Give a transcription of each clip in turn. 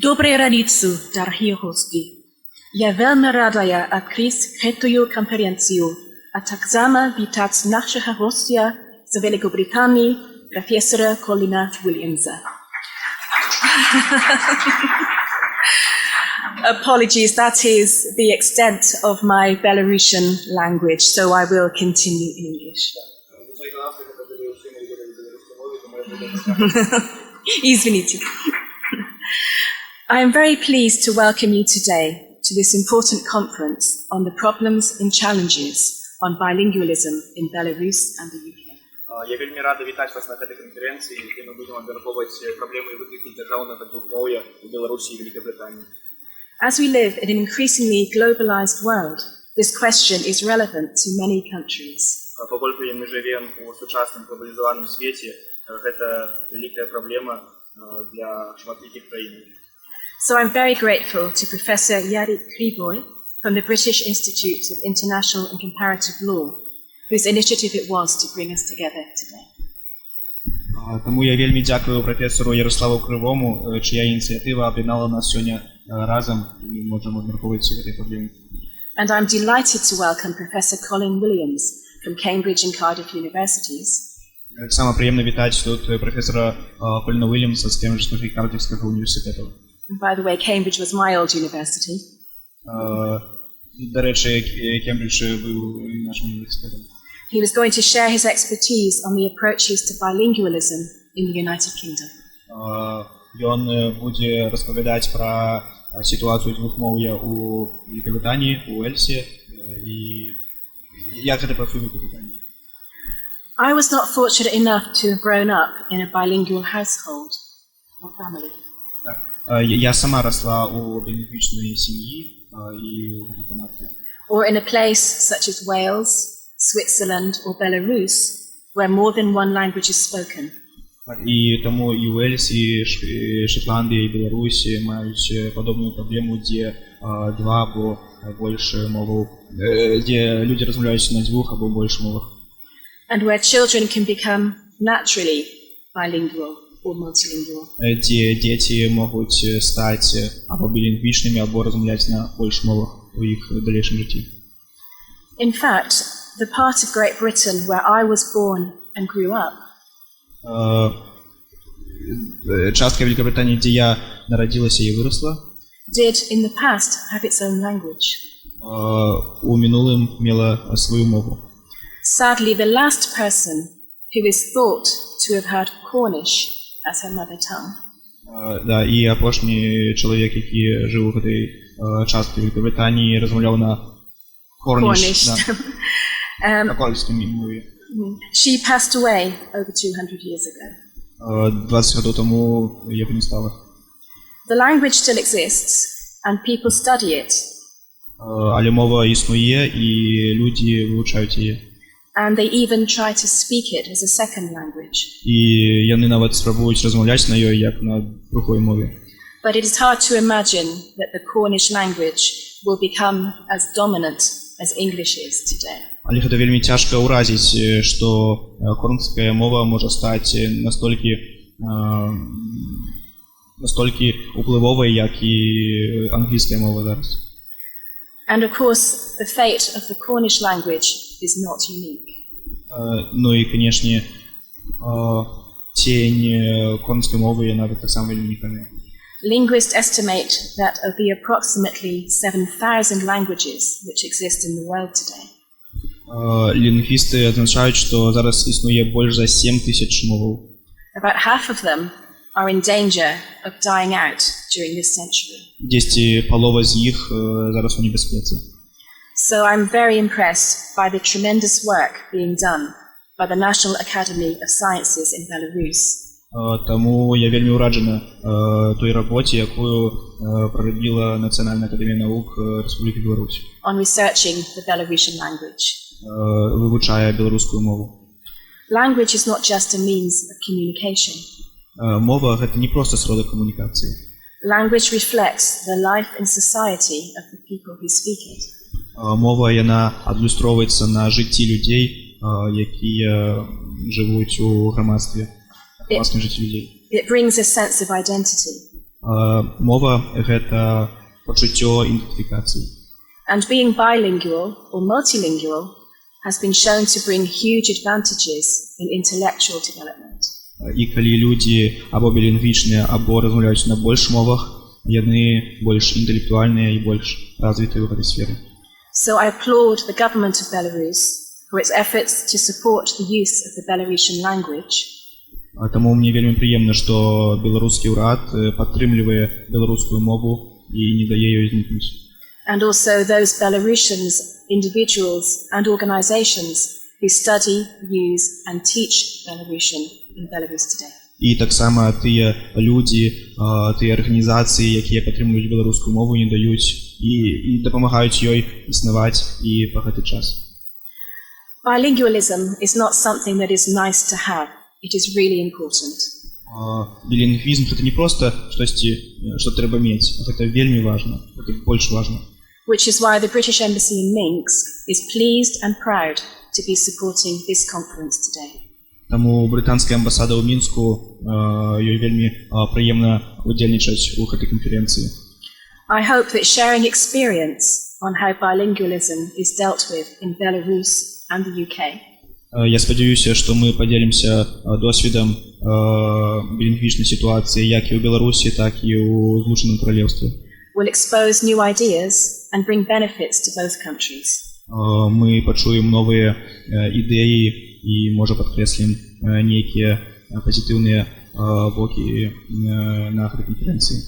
Доброї раніці, дорогі гості. Я вельми радая відкрити цю конференцію, а так само вітати нашого гостя з Великобританії, професора Коліна Вільямса. Apologies, that is the extent of my Belarusian language, so I will continue in English. Извините. I am very pleased to welcome you today to this important conference on the problems and challenges on bilingualism in Belarus and the UK. Я вельми рада вітати вас на цій конференції, де ми будемо обговорювати проблеми і виклики державного двомов'я у Білорусі і Великій Британії. As we live in an increasingly globalized world, this question is relevant to many countries. Поскольку мы живем у сучасному глобализованном свете, это великая проблема для шматликих країн. So I'm very grateful to Professor Yarik Krivoy from the British Institute of International and Comparative Law, whose initiative it was to bring us together today. Тому я вельми дякую професору Ярославу Кривому, чия ініціатива об'єднала нас сьогодні разом і ми можемо обговорити ці проблеми. And I'm delighted to welcome Professor Colin Williams from Cambridge and Cardiff Universities. Так само приємно вітати тут професора Коліна Вільямса з Кембриджського і Кардифського університету. And by the way, Cambridge was my old university. До речі, Кембридж був нашим університетом. He was going to share his expertise on the approaches to bilingualism in the United Kingdom. Він буде розповідати про ситуацію двохмов'я у Великобританії, у Уельсі, і як це працює в Великобританії. I was not fortunate enough to have grown up in a bilingual household or family. Я сама росла у білінгвічній сім'ї і у дипломатії. Or in a place such as Wales, Switzerland or Belarus, where more than one language is spoken. І тому і Уельс, і Шотландія, і Білорусі мають подобну проблему, де два або більше мов, де люди розмовляють на двох або більше мовах. And where children can become naturally bilingual or multilingual. Де діти можуть стати або білінгвічними, або розмовляти на більше мовах у їх дальнішому житті. In fact, the part of Great Britain where I was born and grew up частка Великобританії, де я народилася і виросла, did in the past have its own language. У минулому мала свою мову. Sadly, the last person who is thought to have heard Cornish as her mother tongue. Да, і опошній чоловік, який жив у цій частці Великобританії, розмовляв на Cornish. Да, на корнішській мові. She passed away over 200 years ago. 20 років тому її не стало. The language still exists and people study it. Але мова існує і люди вивчають її. And they even try to speak it as a second language. І вони навіть спробують розмовляти на нею як на другій мові. But it is hard to imagine that the Cornish language will become as dominant as English is today. Але це вельми тяжко уразити, що корнська мова може стати настільки впливовою, як і англійська мова зараз. And of course, the fate of the Cornish language is not unique. Ну і, звісно, тінь корнської мови навіть так само вельми унікальна. Linguists estimate that of the approximately 7,000 languages which exist in the world today, лінгвісти означають, що зараз існує більше за 7 тисяч мов. about half of them are in danger of dying out during this century. Десь половина з них зараз у небезпеці. So I'm very impressed by the tremendous work being done by the National Academy of Sciences in Belarus. Тому я вельми ураджена той роботі, яку проробила Національна академія наук Республіки Білорусь. On researching the Belarusian language. Вивчає білоруську мову. Language is not just a means of communication. Мова – це не просто сродок комунікації. Language reflects the life and society of the people who speak it. Мова, вона адлюстровується на житті людей, які живуть у громадстві, власне житті людей. It brings a sense of identity. Мова гэта пачуццё ідэнтыфікацыі. And being bilingual or multilingual has been shown to bring huge advantages in intellectual development. І калі людзі або білінгвічныя, або размаўляюць на больш мовах, яны больш інтэлектуальныя і больш развітыя ў гэтай сферы. So I applaud the government of Belarus for its efforts to support the use of the Belarusian language. Таму мне вельмі прыемна, што беларускі ўрад падтрымлівае беларускую мову і не дае ёй знікнуць. And also those Belarusians, individuals and organizations who study, use and teach Belarusian in Belarus today. І таксама тыя людзі, тыя арганізацыі, якія падтрымліваюць беларускую мову, не даюць і дапамагаюць ёй існаваць і па гэты час. Bilingualism is not something that is nice to have. It is really important. Білінгвізм гэта не проста штосьці, што трэба мець, гэта вельмі важна, гэта больш важна. Which is why the British Embassy in Minsk is pleased and proud to be supporting this conference today. Таму брытанская амбасада ў Мінску ёй вельмі прыемна удзельнічаць у гэтай канферэнцыі. I hope that sharing experience on how bilingualism is dealt with in Belarus and the UK Я спадзяюся, што мы падзелімся досведам білінгвічнай сітуацыі як і ў Беларусі, так і ў Злучаным Каралеўстве. will expose new ideas and bring benefits to both countries. Мы пачуем новыя ідэі і, можа, падкрэслім нейкія пазітыўныя бокі на гэтай канферэнцыі.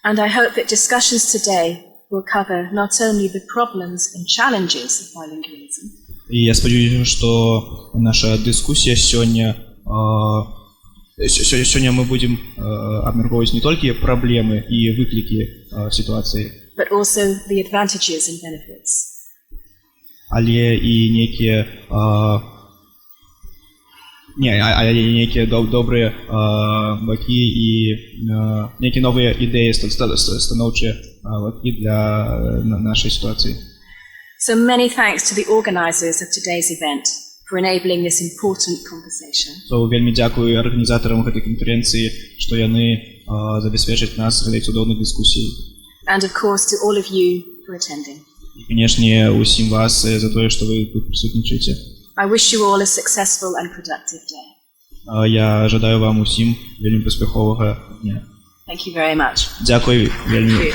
And I hope that discussions today will cover not only the problems and challenges of bilingualism, І я спадзяюся, што наша дыскусія сёння мы будзем абмяркоўваць не толькі праблемы і выклікі сітуацыі, but also the advantages and benefits. Але і нейкія добрыя бакі і нейкія новыя ідэі станоўчыя бакі для нашай сітуацыі. So many thanks to the organizers of today's event for enabling this important conversation. Вельмі дзякую арганізатарам гэтай канферэнцыі, што яны забяспечаць нас гэтай цудоўнай дыскусіяй. And of course to all of you for attending. І, канешне, усім вас за тое, што вы тут прысутнічаеце. I wish you all a successful and productive day. Я жадаю вам усім вельмі паспяховага дня. Thank you very much. Дзякуй вельмі.